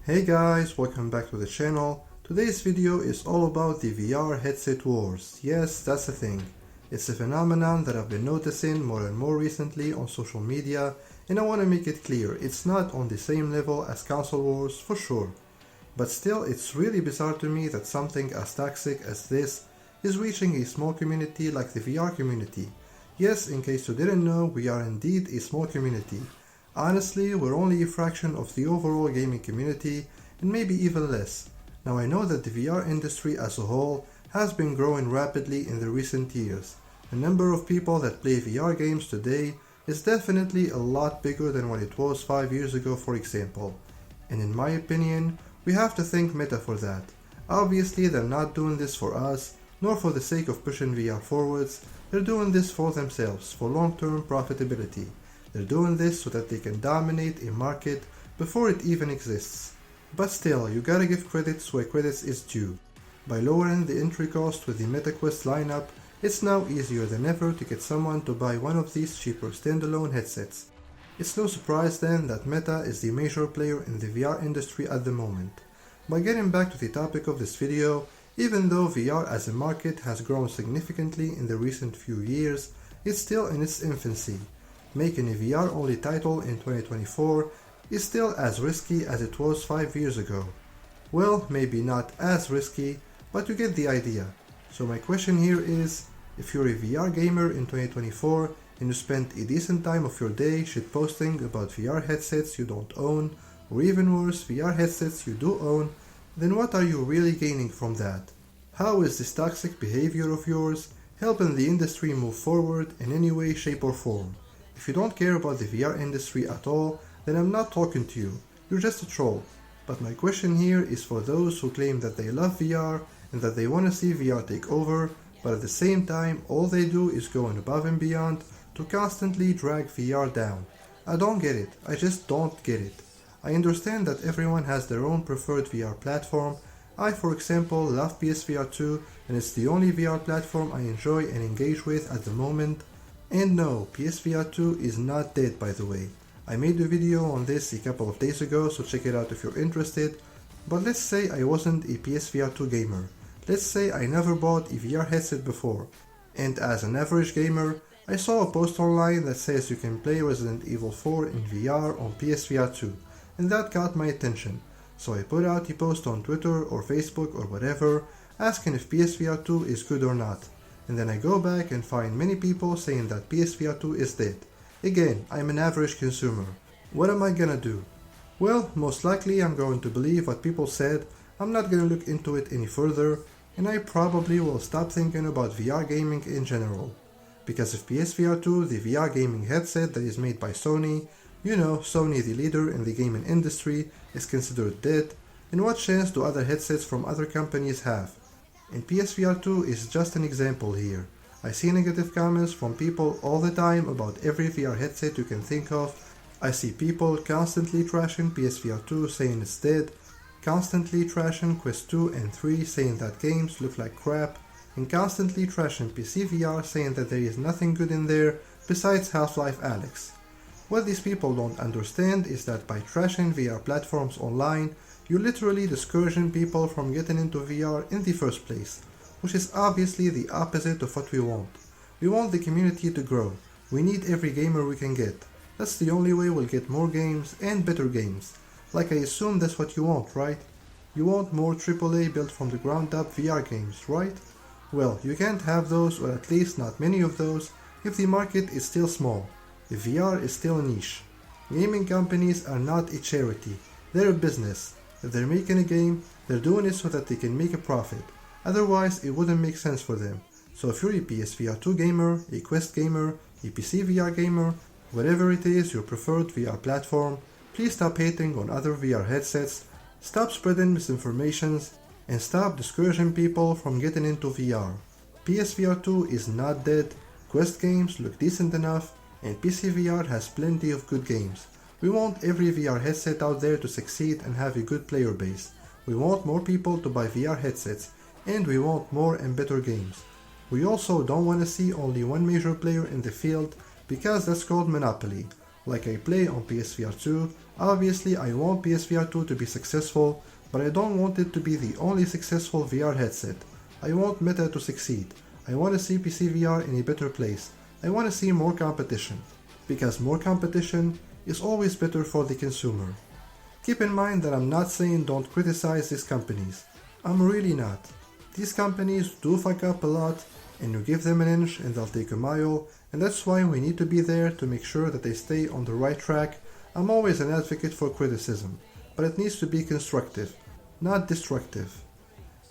Hey guys, welcome back to the channel. Today's video is all about the VR headset wars. Yes, that's a thing. It's a phenomenon that I've been noticing more and more recently on social media, and I want to make it clear, it's not on the same level as console wars for sure. But still, it's really bizarre to me that something as toxic as this is reaching a small community like the VR community. Yes, in case you didn't know, we are indeed a small community. Honestly, we're only a fraction of the overall gaming community, and maybe even less. Now I know that the VR industry as a whole has been growing rapidly in the recent years. The number of people that play VR games today is definitely a lot bigger than what it was 5 years ago, for example. And in my opinion, we have to thank Meta for that. Obviously, they're not doing this for us, nor for the sake of pushing VR forwards. They're doing this for themselves, for long-term profitability. They're doing this so that they can dominate a market before it even exists. But still, you gotta give credits where credits is due. By lowering the entry cost with the MetaQuest lineup, it's now easier than ever to get someone to buy one of these cheaper standalone headsets. It's no surprise then that Meta is the major player in the VR industry at the moment. By getting back to the topic of this video, even though VR as a market has grown significantly in the recent few years, it's still in its infancy. Making a VR-only title in 2024 is still as risky as it was 5 years ago. Well, maybe not as risky, but you get the idea. So my question here is, if you're a VR gamer in 2024 and you spent a decent time of your day shitposting about VR headsets you don't own, or even worse, VR headsets you do own, then what are you really gaining from that? How is this toxic behavior of yours helping the industry move forward in any way, shape or form? If you don't care about the VR industry at all, then I'm not talking to you, you're just a troll. But my question here is for those who claim that they love VR and that they want to see VR take over, but at the same time all they do is go above and beyond to constantly drag VR down. I don't get it, I just don't get it. I understand that everyone has their own preferred VR platform. I, for example, love PSVR 2 and it's the only VR platform I enjoy and engage with at the moment. And no, PSVR 2 is not dead, by the way. I made a video on this a couple of days ago, so check it out if you're interested. But let's say I wasn't a PSVR 2 gamer. Let's say I never bought a VR headset before. And as an average gamer, I saw a post online that says you can play Resident Evil 4 in VR on PSVR 2. And that caught my attention. So I put out a post on Twitter or Facebook or whatever, asking if PSVR 2 is good or not. And then I go back and find many people saying that PSVR 2 is dead. Again, I'm an average consumer. What am I gonna do? Well, most likely I'm going to believe what people said, I'm not gonna look into it any further, and I probably will stop thinking about VR gaming in general. Because if PSVR 2, the VR gaming headset that is made by Sony, you know, Sony the leader in the gaming industry, is considered dead, then what chance do other headsets from other companies have? And PSVR 2 is just an example here. I see negative comments from people all the time about every VR headset you can think of. I see people constantly trashing PSVR 2 saying it's dead, constantly trashing Quest 2 and 3 saying that games look like crap, and constantly trashing PC VR saying that there is nothing good in there besides Half-Life Alyx. What these people don't understand is that by trashing VR platforms online, you're literally discouraging people from getting into VR in the first place, which is obviously the opposite of what we want. We want the community to grow. We need every gamer we can get. That's the only way we'll get more games and better games. Like I assume that's what you want, right? You want more AAA built from the ground up VR games, right? Well, you can't have those, or at least not many of those, if the market is still small. If VR is still a niche. Gaming companies are not a charity. They're a business. If they're making a game, they're doing it so that they can make a profit. Otherwise, it wouldn't make sense for them. So if you're a PSVR 2 gamer, a Quest gamer, a PC VR gamer, whatever it is your preferred VR platform, please stop hating on other VR headsets, stop spreading misinformations, and stop discouraging people from getting into VR. PSVR 2 is not dead, Quest games look decent enough, and PC VR has plenty of good games. We want every VR headset out there to succeed and have a good player base. We want more people to buy VR headsets, and we want more and better games. We also don't want to see only one major player in the field because that's called monopoly. like I play on PSVR 2. Obviously I want PSVR 2 to be successful, but I don't want it to be the only successful VR headset. I want Meta to succeed. I want to see PC VR in a better place. I want to see more competition, because more competition is always better for the consumer. Keep in mind that I'm not saying don't criticize these companies. I'm really not. These companies do fuck up a lot, and you give them an inch and they'll take a mile, and that's why we need to be there to make sure that they stay on the right track. I'm always an advocate for criticism, but it needs to be constructive, not destructive.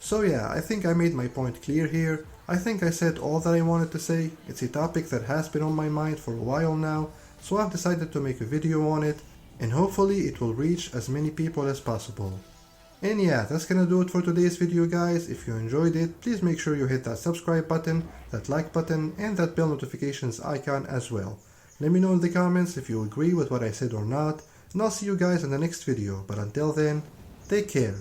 So yeah, I think I made my point clear here. I think I said all that I wanted to say. It's a topic that has been on my mind for a while now, so I've decided to make a video on it, and hopefully it will reach as many people as possible. And yeah, that's gonna do it for today's video guys. If you enjoyed it, please make sure you hit that subscribe button, that like button, and that bell notifications icon as well. Let me know in the comments if you agree with what I said or not, and I'll see you guys in the next video. But until then, take care.